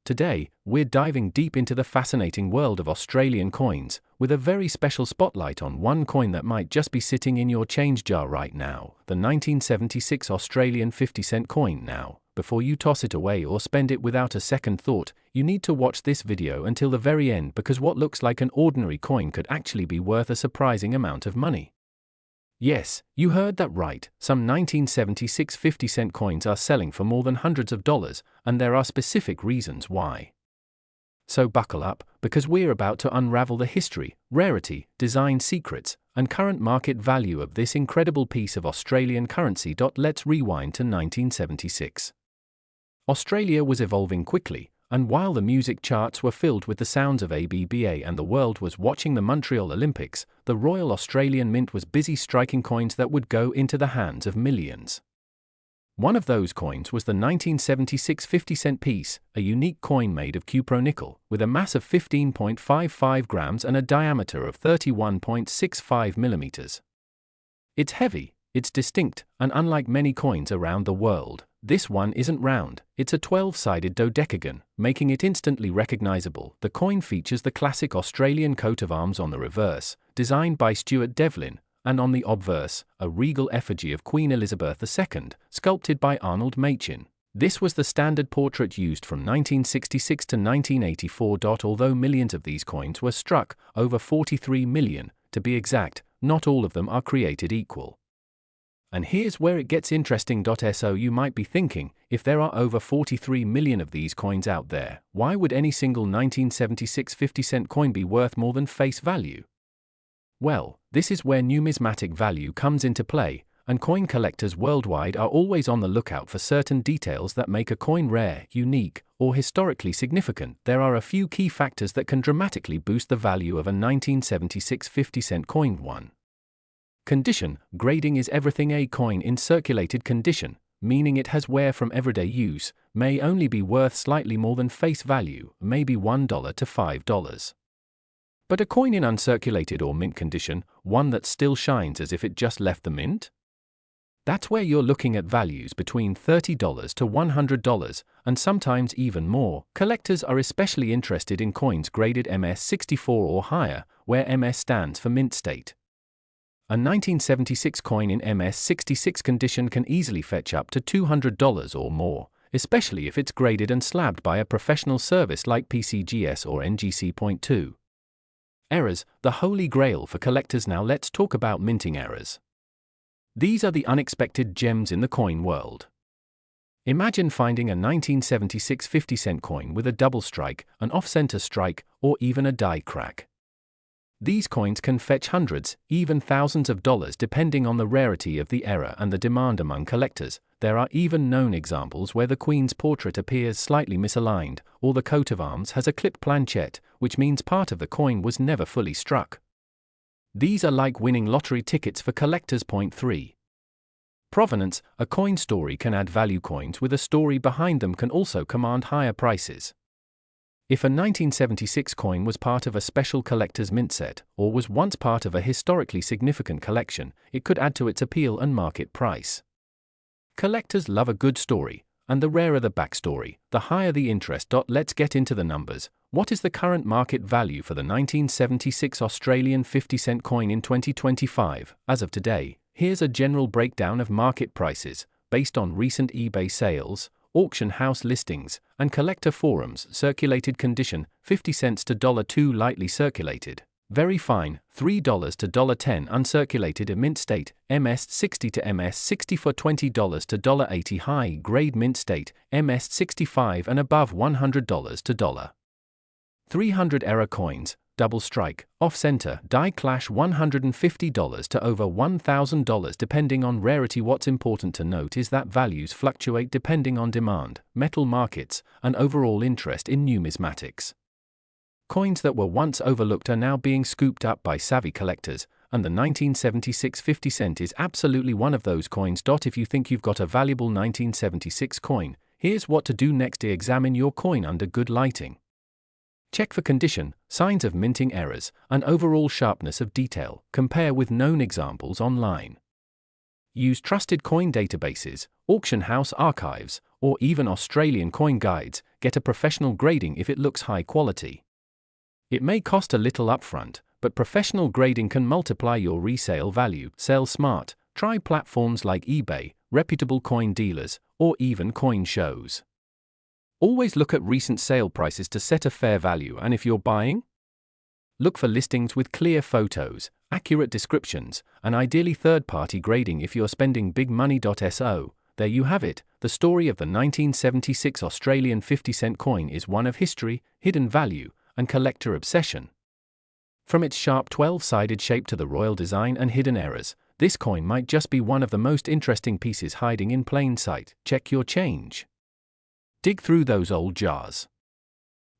Today, we're diving deep into the fascinating world of Australian coins, with a very special spotlight on one coin that might just be sitting in your change jar right now, the 1976 Australian 50-cent coin. Now, before you toss it away or spend it without a second thought, you need to watch this video until the very end, because what looks like an ordinary coin could actually be worth a surprising amount of money. Yes, you heard that right. Some 1976 50-cent coins are selling for more than hundreds of dollars, and there are specific reasons why. So buckle up, because we're about to unravel the history, rarity, design secrets, and current market value of this incredible piece of Australian currency. Let's rewind to 1976. Australia was evolving quickly, and while the music charts were filled with the sounds of ABBA and the world was watching the Montreal Olympics, the Royal Australian Mint was busy striking coins that would go into the hands of millions. One of those coins was the 1976 50-cent piece, a unique coin made of cupronickel, with a mass of 15.55 grams and a diameter of 31.65 millimeters. It's heavy, it's distinct, and unlike many coins around the world, this one isn't round. It's a 12-sided dodecagon, making it instantly recognizable. The coin features the classic Australian coat of arms on the reverse, designed by Stuart Devlin, and on the obverse, a regal effigy of Queen Elizabeth II, sculpted by Arnold Machin. This was the standard portrait used from 1966 to 1984. Although millions of these coins were struck, over 43 million, to be exact, not all of them are created equal. And here's where it gets interesting. So you might be thinking, if there are over 43 million of these coins out there, why would any single 1976 50-cent coin be worth more than face value? Well, this is where numismatic value comes into play, and coin collectors worldwide are always on the lookout for certain details that make a coin rare, unique, or historically significant. There are a few key factors that can dramatically boost the value of a 1976 50-cent coin. 1. Condition. Grading is everything. A coin in circulated condition, meaning it has wear from everyday use, may only be worth slightly more than face value, maybe $1 to $5. But a coin in uncirculated or mint condition, one that still shines as if it just left the mint? That's where you're looking at values between $30 to $100, and sometimes even more. Collectors are especially interested in coins graded MS-64 or higher, where MS stands for mint state. A 1976 coin in MS-66 condition can easily fetch up to $200 or more, especially if it's graded and slabbed by a professional service like PCGS or NGC.2. Errors, the holy grail for collectors. Now let's talk about minting errors. These are the unexpected gems in the coin world. Imagine finding a 1976 50-cent coin with a double strike, an off-center strike, or even a die crack. These coins can fetch hundreds, even thousands of dollars depending on the rarity of the error and the demand among collectors. There are even known examples where the Queen's portrait appears slightly misaligned, or the coat of arms has a clipped planchet, which means part of the coin was never fully struck. These are like winning lottery tickets for collectors. 3. Provenance. A coin story can add value. Coins with a story behind them can also command higher prices. If a 1976 coin was part of a special collector's mint set, or was once part of a historically significant collection, it could add to its appeal and market price. Collectors love a good story, and the rarer the backstory, the higher the interest. Let's get into the numbers. What is the current market value for the 1976 Australian 50-cent coin in 2025? As of today, here's a general breakdown of market prices, based on recent eBay sales, auction house listings, and collector forums. Circulated condition, 50 cents to $2. Lightly circulated, very fine, $3 to $10. Uncirculated mint state, MS-60 to MS-64, $20 to $80. High grade mint state, MS-65 and above, $100 to $300. Error coins, double strike, off-center, die clash, $150 to over $1,000 depending on rarity. What's important to note is that values fluctuate depending on demand, metal markets, and overall interest in numismatics. Coins that were once overlooked are now being scooped up by savvy collectors, and the 1976 50 cent is absolutely one of those coins. If you think you've got a valuable 1976 coin, here's what to do next. Examine your coin under good lighting. Check for condition, signs of minting errors, and overall sharpness of detail. Compare with known examples online. Use trusted coin databases, auction house archives, or even Australian coin guides. get a professional grading if it looks high quality. It may cost a little upfront, but professional grading can multiply your resale value. Sell smart. Try platforms like eBay, reputable coin dealers, or even coin shows. Always look at recent sale prices to set a fair value, and if you're buying, look for listings with clear photos, accurate descriptions, and ideally third-party grading if you're spending big money. So, there you have it. The story of the 1976 Australian 50-cent coin is one of history, hidden value, and collector obsession. From its sharp 12-sided shape to the royal design and hidden errors, this coin might just be one of the most interesting pieces hiding in plain sight. Check your change. Dig through those old jars.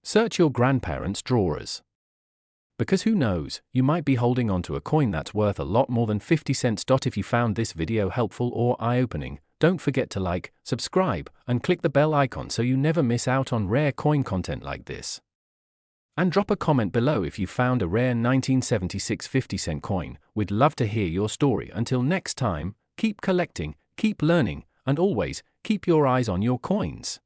Search your grandparents' drawers. Because who knows, you might be holding on to a coin that's worth a lot more than 50 cents. If you found this video helpful or eye-opening, don't forget to like, subscribe, and click the bell icon so you never miss out on rare coin content like this. And drop a comment below if you found a rare 1976 50-cent coin. We'd love to hear your story. Until next time, keep collecting, keep learning, and always keep your eyes on your coins.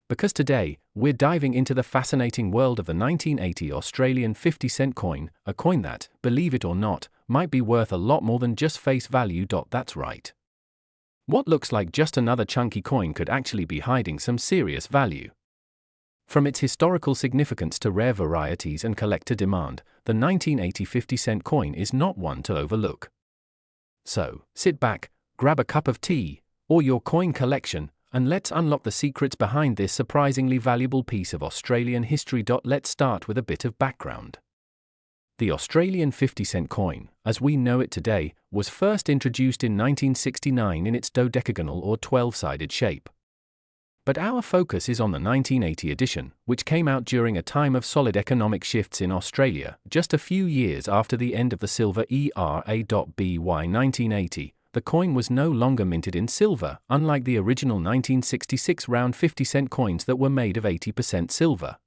Because today, we're diving into the fascinating world of the 1980 Australian 50-cent coin, a coin that, believe it or not, might be worth a lot more than just face value. That's right. What looks like just another chunky coin could actually be hiding some serious value. From its historical significance to rare varieties and collector demand, the 1980 50-cent coin is not one to overlook. So, sit back, grab a cup of tea, or your coin collection, and let's unlock the secrets behind this surprisingly valuable piece of Australian history. Let's start with a bit of background. The Australian 50-cent coin, as we know it today, was first introduced in 1969 in its dodecagonal or 12-sided shape. But our focus is on the 1980 edition, which came out during a time of solid economic shifts in Australia. Just a few years after the end of the silver era. By 1980, the coin was no longer minted in silver, unlike the original 1966 round 50-cent coins that were made of 80% silver.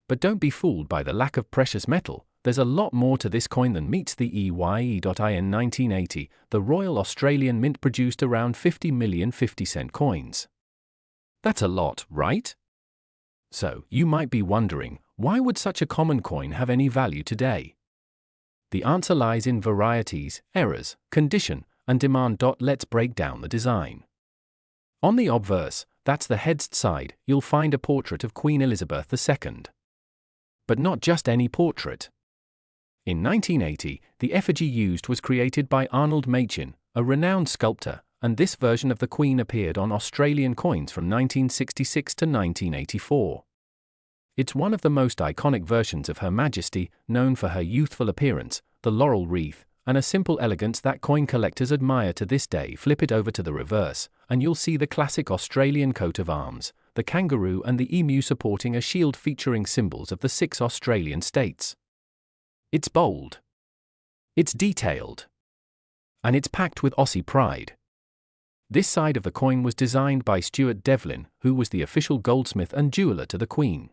But don't be fooled by the lack of precious metal. There's a lot more to this coin than meets the eye. In 1980, the Royal Australian Mint produced around 50 million 50-cent coins. That's a lot, right? So, you might be wondering, why would such a common coin have any value today? The answer lies in varieties, errors, condition, and demand. Let's break down the design. On the obverse, that's the head's side, you'll find a portrait of Queen Elizabeth II. But not just any portrait. In 1980, the effigy used was created by Arnold Machin, a renowned sculptor, and this version of the Queen appeared on Australian coins from 1966 to 1984. It's one of the most iconic versions of Her Majesty, known for her youthful appearance, the laurel wreath, and a simple elegance that coin collectors admire to this day. Flip it over to the reverse, and you'll see the classic Australian coat of arms, the kangaroo and the emu supporting a shield featuring symbols of the 6 Australian states. It's bold. It's detailed. And it's packed with Aussie pride. This side of the coin was designed by Stuart Devlin, who was the official goldsmith and jeweler to the Queen.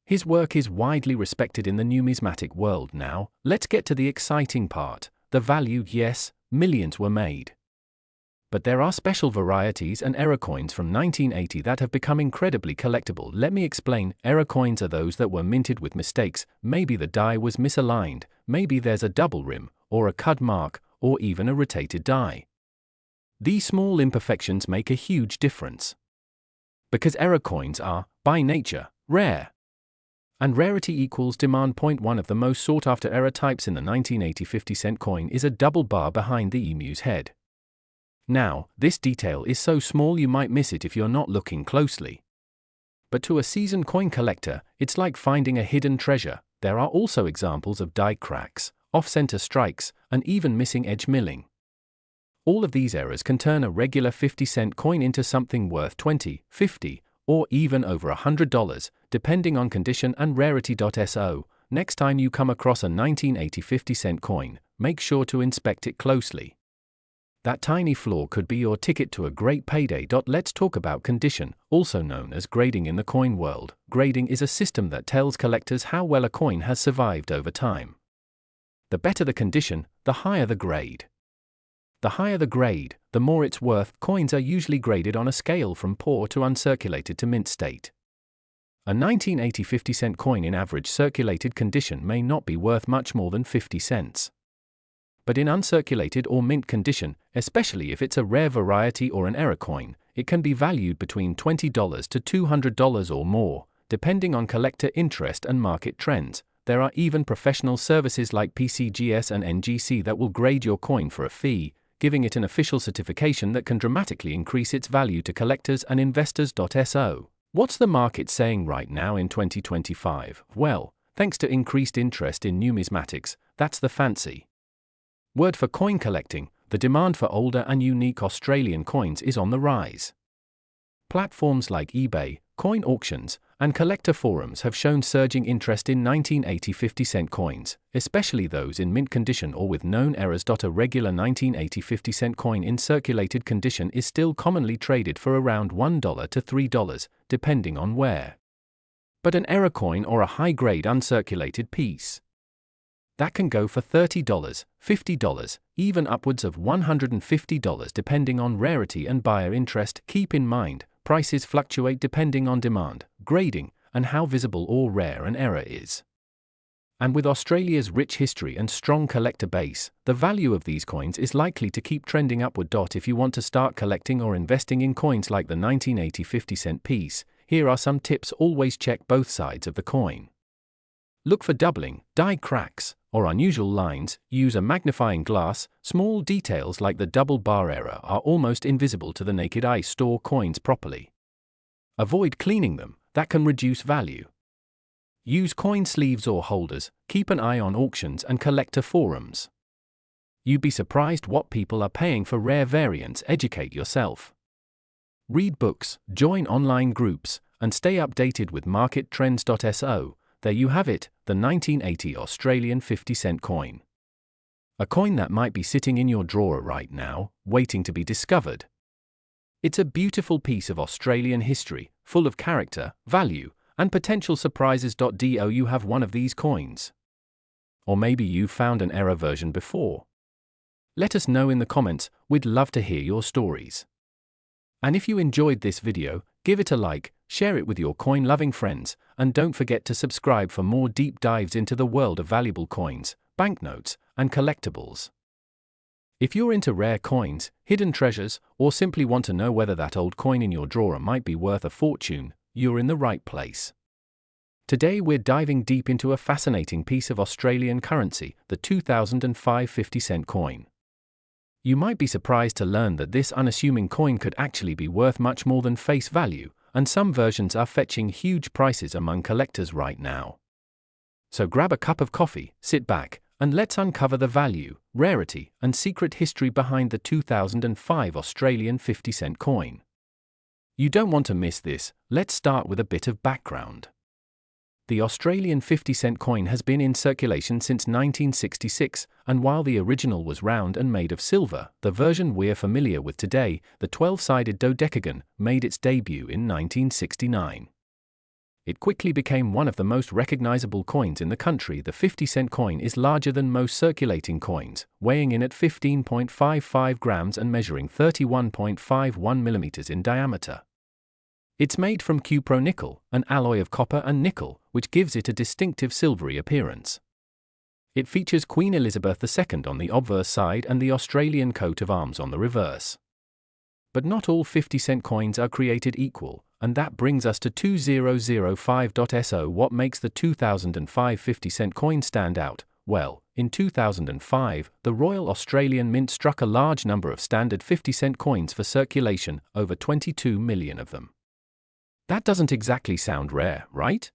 His work is widely respected in the numismatic world. Now, let's get to the exciting part, the value. Yes, millions were made. But there are special varieties and error coins from 1980 that have become incredibly collectible. Let me explain. Error coins are those that were minted with mistakes. Maybe the die was misaligned, maybe there's a double rim, or a cut mark, or even a rotated die. These small imperfections make a huge difference. Because error coins are, by nature, rare. And rarity equals demand. One of the most sought-after error types in the 1980 50-cent coin is a double bar behind the emu's head. Now, this detail is so small you might miss it if you're not looking closely. But to a seasoned coin collector, it's like finding a hidden treasure. There are also examples of die cracks, off-center strikes, and even missing edge milling. All of these errors can turn a regular 50-cent coin into something worth $20, $50, or even over $100, depending on condition and rarity. So, next time you come across a 1980 50-cent coin, make sure to inspect it closely. That tiny flaw could be your ticket to a great payday. Let's talk about condition, also known as grading in the coin world. Grading is a system that tells collectors how well a coin has survived over time. The better the condition, the higher the grade. The higher the grade, the more it's worth. Coins are usually graded on a scale from poor to uncirculated to mint state. A 1980 50-cent coin in average circulated condition may not be worth much more than 50 cents. But in uncirculated or mint condition, especially if it's a rare variety or an error coin, it can be valued between $20 to $200 or more, depending on collector interest and market trends. There are even professional services like PCGS and NGC that will grade your coin for a fee, giving it an official certification that can dramatically increase its value to collectors and investors. So, what's the market saying right now in 2025? Well, thanks to increased interest in numismatics, that's the fancy word for coin collecting, the demand for older and unique Australian coins is on the rise. Platforms like eBay, coin auctions, and collector forums have shown surging interest in 1980 50-cent coins, especially those in mint condition or with known errors. A regular 1980 50-cent coin in circulated condition is still commonly traded for around $1 to $3, depending on where. But an error coin or a high-grade uncirculated piece, that can go for $30, $50, even upwards of $150 depending on rarity and buyer interest. Keep in mind, prices fluctuate depending on demand, grading, and how visible or rare an error is. And with Australia's rich history and strong collector base, the value of these coins is likely to keep trending upward. If you want to start collecting or investing in coins like the 1980 50-cent piece, here are some tips. Always check both sides of the coin. Look for doubling, die cracks, or unusual lines. Use a magnifying glass. Small details like the double bar error are almost invisible to the naked eye. Store coins properly. Avoid cleaning them, that can reduce value. Use coin sleeves or holders. Keep an eye on auctions and collector forums. You'd be surprised what people are paying for rare variants. Educate yourself. Read books, join online groups, and stay updated with market trends. So, there you have it, the 1980 Australian 50-cent coin. A coin that might be sitting in your drawer right now, waiting to be discovered. It's a beautiful piece of Australian history, full of character, value, and potential surprises. Do you have one of these coins? Or maybe you've found an error version before? Let us know in the comments. We'd love to hear your stories. And if you enjoyed this video, give it a like, share it with your coin-loving friends, and don't forget to subscribe for more deep dives into the world of valuable coins, banknotes, and collectibles. If you're into rare coins, hidden treasures, or simply want to know whether that old coin in your drawer might be worth a fortune, you're in the right place. Today we're diving deep into a fascinating piece of Australian currency, the 2005 50-cent coin. You might be surprised to learn that this unassuming coin could actually be worth much more than face value, and some versions are fetching huge prices among collectors right now. So grab a cup of coffee, sit back, and let's uncover the value, rarity, and secret history behind the 2005 Australian 50-cent coin. You don't want to miss this. Let's start with a bit of background. The Australian 50-cent coin has been in circulation since 1966, and while the original was round and made of silver, the version we're familiar with today, the 12-sided dodecagon, made its debut in 1969. It quickly became one of the most recognizable coins in the country. The 50-cent coin is larger than most circulating coins, weighing in at 15.55 grams and measuring 31.51 millimeters in diameter. It's made from cupronickel, an alloy of copper and nickel, which gives it a distinctive silvery appearance. It features Queen Elizabeth II on the obverse side and the Australian coat of arms on the reverse. But not all 50-cent coins are created equal, and that brings us to 2005. So what makes the 2005 50-cent coin stand out? Well, in 2005, the Royal Australian Mint struck a large number of standard 50-cent coins for circulation, over 22 million of them. That doesn't exactly sound rare, right?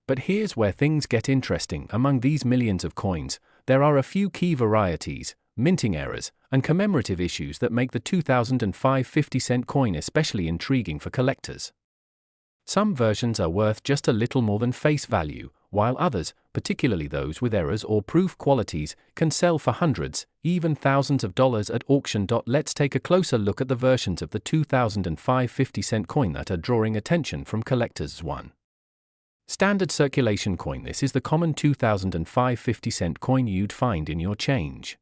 But here's where things get interesting. Among these millions of coins, there are a few key varieties, minting errors, and commemorative issues that make the 2005 50-cent coin especially intriguing for collectors. Some versions are worth just a little more than face value, while others, particularly those with errors or proof qualities, can sell for hundreds, even thousands of dollars at auction. Let's take a closer look at the versions of the 2005 50-cent coin that are drawing attention from collectors. 1. Standard circulation coin. This is the common 2005 50-cent coin you'd find in your change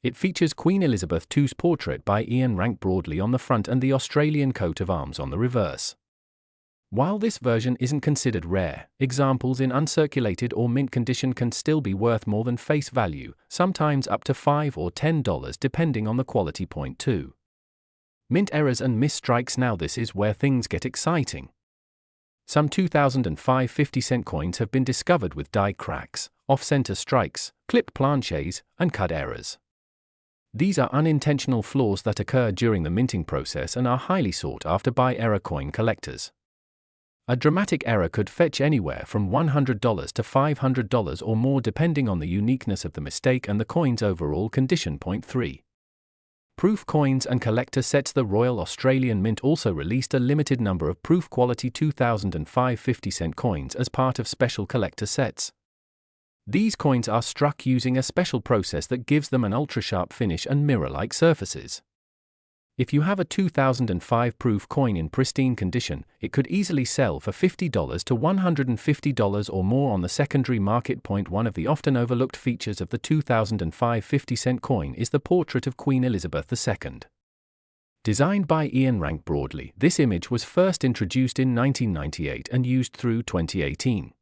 It features Queen Elizabeth II's portrait by Ian Rank Broadley on the front and the Australian coat of arms on the reverse. While this version isn't considered rare, examples in uncirculated or mint condition can still be worth more than face value, sometimes up to $5 or $10 depending on the quality. Point 2. Mint errors and misstrikes. Now this is where things get exciting. Some 2005 50-cent coins have been discovered with die cracks, off-center strikes, clipped planches, and cut errors. These are unintentional flaws that occur during the minting process and are highly sought after by error coin collectors. A dramatic error could fetch anywhere from $100 to $500 or more depending on the uniqueness of the mistake and the coin's overall condition. Point 3. Proof coins and collector sets. The Royal Australian Mint also released a limited number of proof quality 2005 50-cent coins as part of special collector sets. These coins are struck using a special process that gives them an ultra-sharp finish and mirror-like surfaces. If you have a 2005 proof coin in pristine condition, it could easily sell for $50 to $150 or more on the secondary market. Point 1. Of the often overlooked features of the 2005 50-cent coin is the portrait of Queen Elizabeth II. Designed by Ian Rank Broadley, this image was first introduced in 1998 and used through 2018.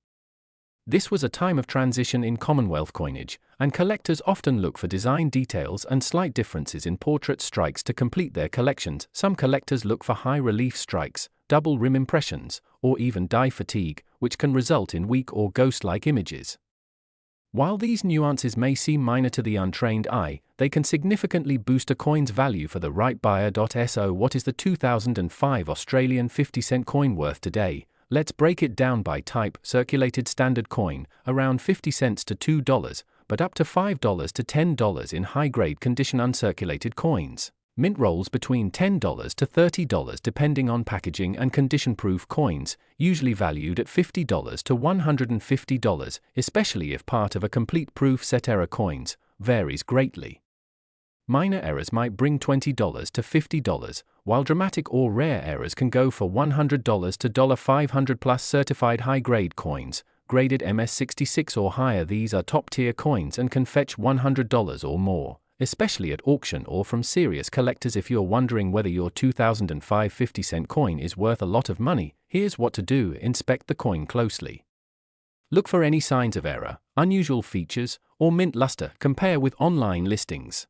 This was a time of transition in Commonwealth coinage, and collectors often look for design details and slight differences in portrait strikes to complete their collections. Some collectors look for high relief strikes, double rim impressions, or even die fatigue, which can result in weak or ghost-like images. While these nuances may seem minor to the untrained eye, they can significantly boost a coin's value for the right buyer. So what is the 2005 Australian 50-cent coin worth today? Let's break it down by type. Circulated standard coin, around 50 cents to $2, but up to $5 to $10 in high-grade condition. Uncirculated coins, mint rolls between $10 to $30 depending on packaging and condition. Proof coins, usually valued at $50 to $150, especially if part of a complete proof set. Error coins, varies greatly. Minor errors might bring $20 to $50, while dramatic or rare errors can go for $100 to $500 plus. Certified high-grade coins, graded MS66 or higher. These are top-tier coins and can fetch $100 or more, especially at auction or from serious collectors. If you're wondering whether your 2005 50-cent coin is worth a lot of money, here's what to do. Inspect the coin closely. Look for any signs of error, unusual features, or mint luster. Compare with online listings.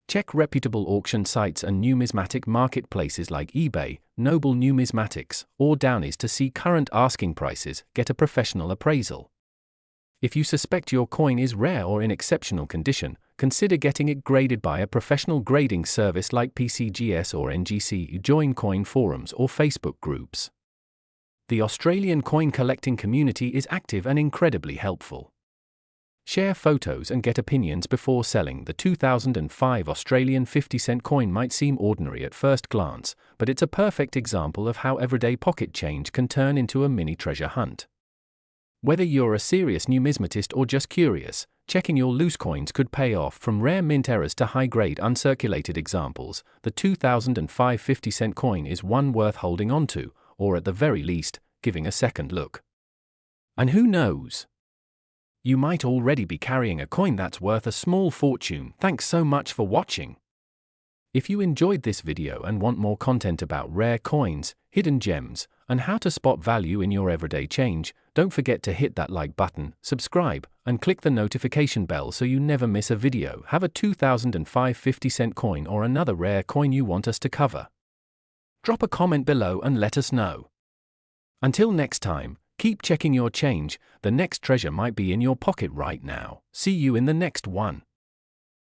Check reputable auction sites and numismatic marketplaces like eBay, Noble Numismatics, or Downey's to see current asking prices. Get a professional appraisal. If you suspect your coin is rare or in exceptional condition, consider getting it graded by a professional grading service like PCGS or NGC. Join coin forums or Facebook groups. The Australian coin collecting community is active and incredibly helpful. Share photos and get opinions before selling. The 2005 Australian 50-cent coin might seem ordinary at first glance, but it's a perfect example of how everyday pocket change can turn into a mini treasure hunt. Whether you're a serious numismatist or just curious, checking your loose coins could pay off. From rare mint errors to high-grade uncirculated examples, the 2005 50-cent coin is one worth holding onto, or at the very least, giving a second look. And who knows? You might already be carrying a coin that's worth a small fortune. Thanks so much for watching. If you enjoyed this video and want more content about rare coins, hidden gems, and how to spot value in your everyday change, don't forget to hit that like button, subscribe, and click the notification bell so you never miss a video. Have a 2005 50-cent coin or another rare coin you want us to cover? Drop a comment below and let us know. Until next time, keep checking your change. The next treasure might be in your pocket right now. See you in the next one.